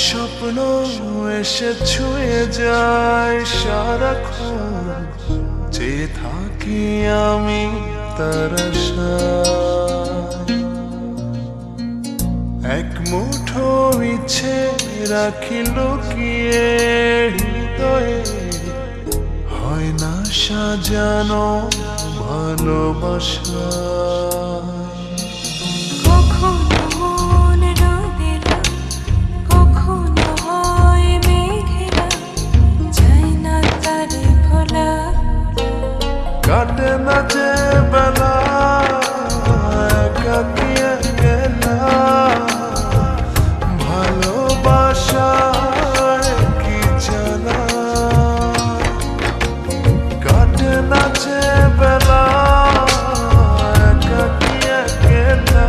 স্বপ্ন এসে ছুঁয়ে যায় সারাক্ষণ, চেয়ে থাকি আমি তার আশায়। এক মুঠো ইচ্ছে রাখি লুকিয়ে হৃদয়ে, হয় না সাজানো ভালোবাসা। কাটে না যে বেলা একাকী একলা, ভালোবাসায় কি জানা। কাটে না যে বেলা একাকী একলা,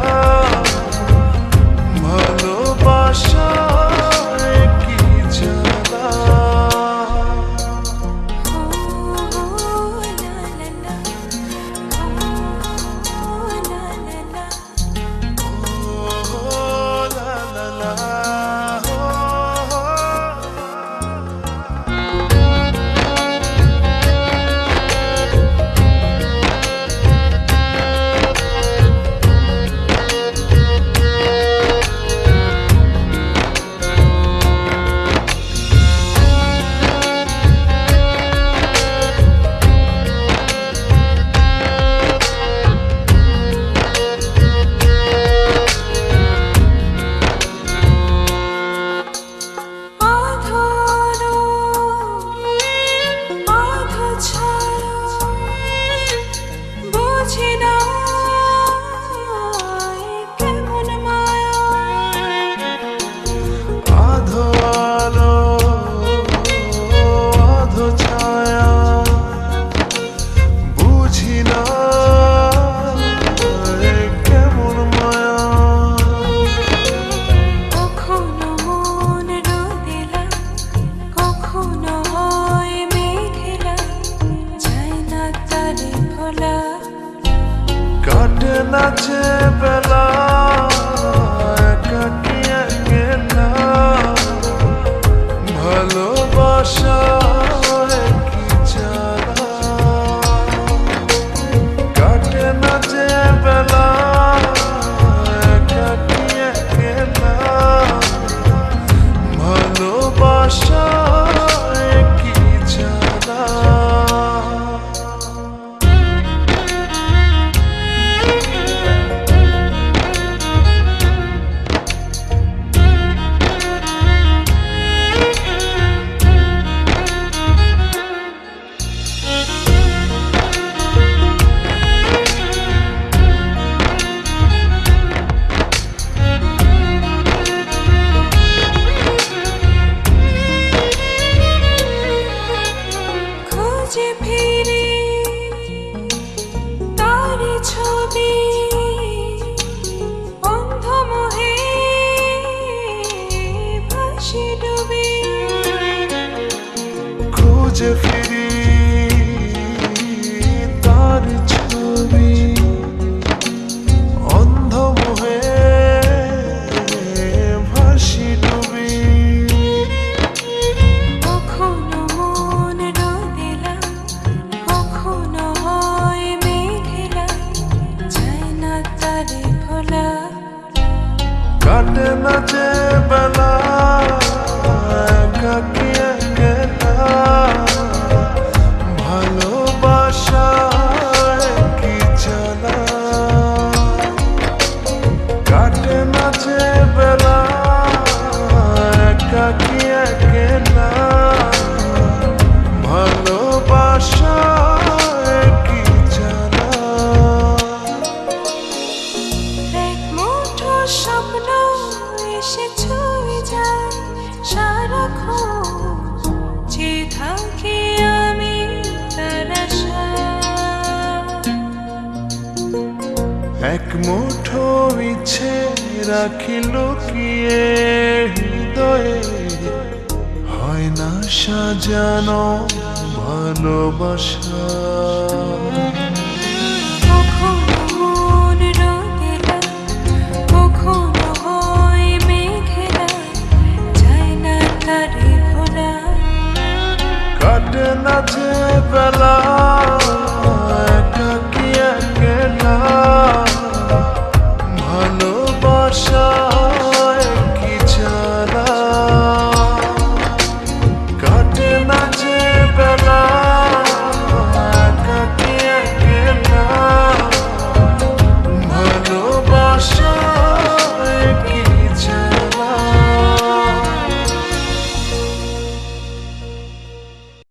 ভালোবাসায় কি জানা। কাটে না যে বেলা একাকী একলা, ভালোবাসায় কি জানা। কাটে না যে বেলা একাকী একলা, ভালোবাসায় কি জানা। খুঁজে ফিরি তার ছবি, অন্ধ মোহে ভাসি ডুবি। কখনো মন রোদেলা, কখনো হয় মেঘেলা, যায় না তারে ভোলা। কাটে না যে বেলা একাকী একলা, ভালোবাসায় কি জানা। কাটে না যে বেলা একাকী একলা, ভালোবাসায় কি জানা। এক মুঠো স্বপ্ন এসে ছুঁয়ে যায় সারাক্ষণ, চেয়ে থাকি আমি তার আশায়। এক মুঠো ইচ্ছে রাখি লুকিয়ে হৃদয়ে, হয় না সাজানো ভালোবাসা।